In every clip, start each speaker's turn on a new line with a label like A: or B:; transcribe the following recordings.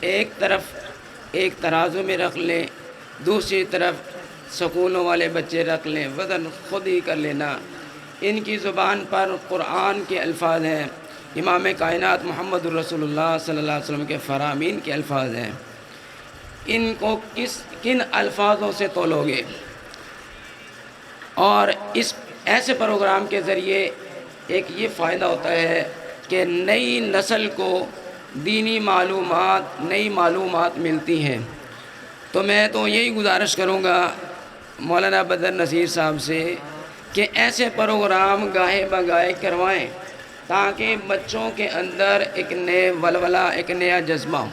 A: ایک طرف ایک ترازو میں رکھ لیں، دوسری طرف سکولوں والے بچے رکھ لیں، وزن خود ہی کر لینا۔ ان کی زبان پر قرآن کے الفاظ ہیں، امام کائنات محمد الرسول اللہ صلی اللہ علیہ وسلم کے فرامین کے الفاظ ہیں۔ ان کو کن الفاظوں سے تولو گے؟ اور اس ایسے پروگرام کے ذریعے ایک یہ فائدہ ہوتا ہے کہ نئی نسل کو دینی معلومات، نئی معلومات ملتی ہیں۔ تو میں تو یہی گزارش کروں گا مولانا بدر نذیر صاحب سے کہ ایسے پروگرام گاہے بگاہے کروائیں تاکہ بچوں کے اندر ایک نئے ولولہ، ایک نیا جذبہ ہو۔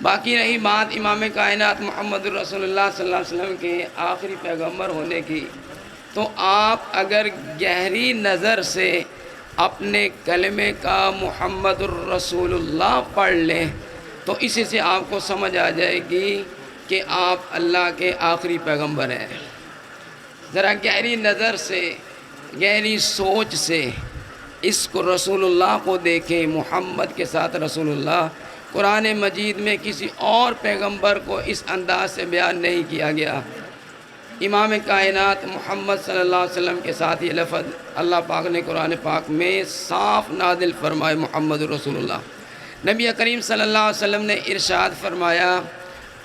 A: باقی رہی بات امام کائنات محمد الرسول اللہ صلی اللہ علیہ وسلم کے آخری پیغمبر ہونے کی، تو آپ اگر گہری نظر سے اپنے کلمے کا محمد الرسول اللہ پڑھ لیں تو اسی سے آپ کو سمجھ آ جائے گی کہ آپ اللہ کے آخری پیغمبر ہیں۔ ذرا گہری نظر سے، گہری سوچ سے اس کو رسول اللہ کو دیکھیں، محمد کے ساتھ رسول اللہ۔ قرآن مجید میں کسی اور پیغمبر کو اس انداز سے بیان نہیں کیا گیا۔ امام کائنات محمد صلی اللہ علیہ وسلم کے ساتھ یہ لفظ اللہ پاک نے قرآن پاک میں صاف نازل فرمائے، محمد رسول اللہ۔ نبی کریم صلی اللہ علیہ وسلم نے ارشاد فرمایا،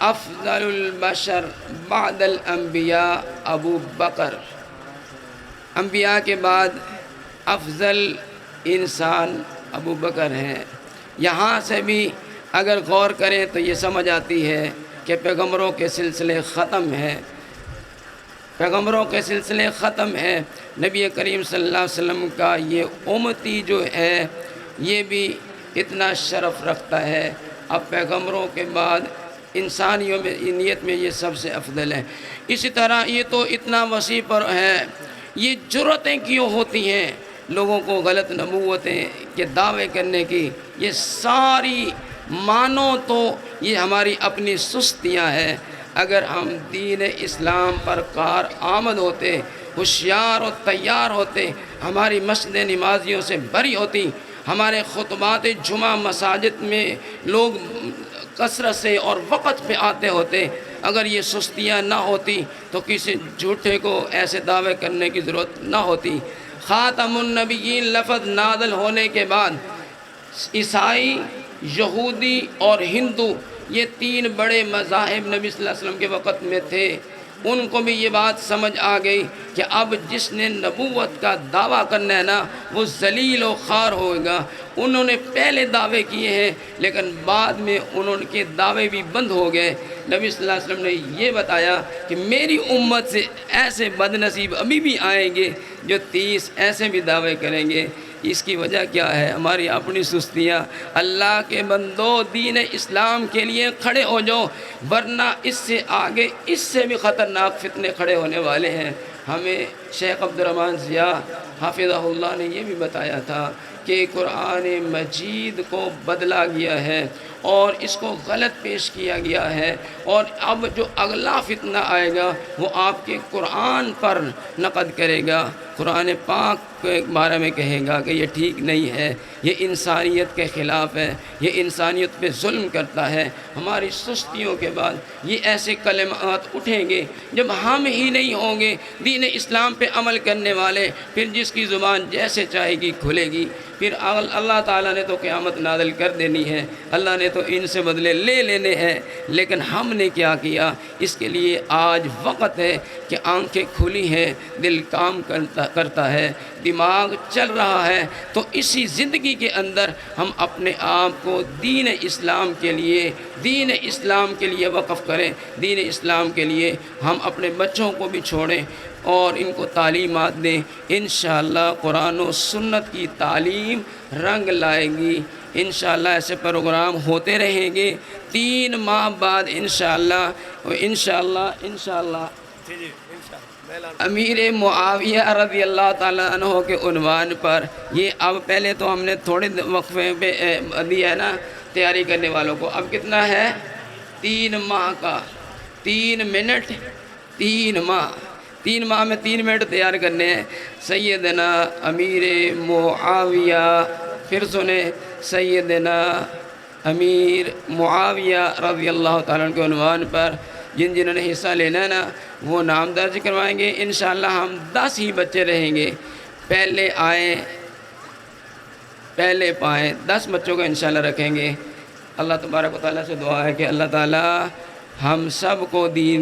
A: افضل البشر بعد الانبیاء ابو بکر، انبیاء کے بعد افضل انسان ابو بکر ہیں۔ یہاں سے بھی اگر غور کریں تو یہ سمجھ آتی ہے کہ پیغمبروں کے سلسلے ختم ہیں، پیغمبروں کے سلسلے ختم ہیں۔ نبی کریم صلی اللہ علیہ وسلم کا یہ امتی جو ہے یہ بھی اتنا شرف رکھتا ہے۔ اب پیغمبروں کے بعد انسانیت میں یہ سب سے افضل ہے۔ اسی طرح یہ تو اتنا وسیع پر ہے، یہ جرأتیں کیوں ہوتی ہیں لوگوں کو غلط نبوتیں کے دعوے کرنے کی؟ یہ ساری مانو تو یہ ہماری اپنی سستیاں ہیں۔ اگر ہم دین اسلام پر کار آمد ہوتے، ہوشیار اور تیار ہوتے، ہماری مسجد نمازیوں سے بری ہوتی، ہمارے خطبات جمعہ مساجد میں لوگ کثرت سے اور وقت پہ آتے ہوتے، اگر یہ سستیاں نہ ہوتی تو کسی جھوٹے کو ایسے دعوے کرنے کی ضرورت نہ ہوتی۔ خاتم النبیین لفظ نازل ہونے کے بعد عیسائی، یہودی اور ہندو، یہ تین بڑے مذاہب نبی صلی اللہ علیہ وسلم کے وقت میں تھے، ان کو بھی یہ بات سمجھ آ گئی کہ اب جس نے نبوت کا دعویٰ کرنا ہے نا وہ ذلیل و خوار ہوگا۔ انہوں نے پہلے دعوے کیے ہیں لیکن بعد میں انہوں کے دعوے بھی بند ہو گئے۔ نبی صلی اللہ علیہ وسلم نے یہ بتایا کہ میری امت سے ایسے بد نصیب ابھی بھی آئیں گے جو 30 ایسے بھی دعوے کریں گے۔ اس کی وجہ کیا ہے؟ ہماری اپنی سستیاں۔ اللہ کے بندو، دین اسلام کے لیے کھڑے ہو جاؤ، ورنہ اس سے آگے اس سے بھی خطرناک فتنے کھڑے ہونے والے ہیں۔ ہمیں شیخ عبدالرحمن ضیاء حافظہ اللہ نے یہ بھی بتایا تھا کہ قرآن مجید کو بدلا گیا ہے اور اس کو غلط پیش کیا گیا ہے، اور اب جو اگلا فتنہ آئے گا وہ آپ کے قرآن پر نقد کرے گا، قرآن پاک کے بارے میں کہے گا کہ یہ ٹھیک نہیں ہے، یہ انسانیت کے خلاف ہے، یہ انسانیت پہ ظلم کرتا ہے۔ ہماری سستیوں کے بعد یہ ایسے کلمات اٹھیں گے جب ہم ہی نہیں ہوں گے دین اسلام پہ عمل کرنے والے، پھر جس کی زبان جیسے چاہے گی کھلے گی۔ پھر اللہ تعالیٰ نے تو قیامت نازل کر دینی ہے، اللہ نے تو ان سے بدلے لے لینے ہیں، لیکن ہم نے کیا کیا؟ اس کے لیے آج وقت ہے کہ آنکھیں کھلی ہیں، دل کام کرتا ہے، دماغ چل رہا ہے، تو اسی زندگی کے اندر ہم اپنے آپ کو دین اسلام کے لیے وقف کریں، دین اسلام کے لیے ہم اپنے بچوں کو بھی چھوڑیں اور ان کو تعلیمات دیں۔ انشاءاللہ قرآن و سنت کی تعلیم رنگ لائے گی۔ انشاءاللہ ایسے پروگرام ہوتے رہیں گے۔ 3 ماہ بعد انشاءاللہ امیر معاویہ رضی اللہ تعالیٰ عنہ کے عنوان پر یہ اب پہلے تو ہم نے تھوڑے وقفے پہ دیا ہے نا تیاری کرنے والوں کو، اب کتنا ہے؟ 3 ماہ کا 3 منٹ، 3 ماہ، 3 ماہ میں 3 منٹ تیار کرنے ہیں۔ سیدنا امیر معاویہ، پھر سنیں، سیدنا امیر معاویہ رضی اللہ تعالیٰ عنہ کے عنوان پر جنہوں نے حصہ لینا ہے نا، وہ نام درج کروائیں گے۔ انشاءاللہ ہم 10 ہی بچے رہیں گے، پہلے آئیں پہلے پائیں، 10 بچوں کو انشاءاللہ رکھیں گے۔ اللہ تبارک و تعالیٰ سے دعا ہے کہ اللہ تعالیٰ ہم سب کو دین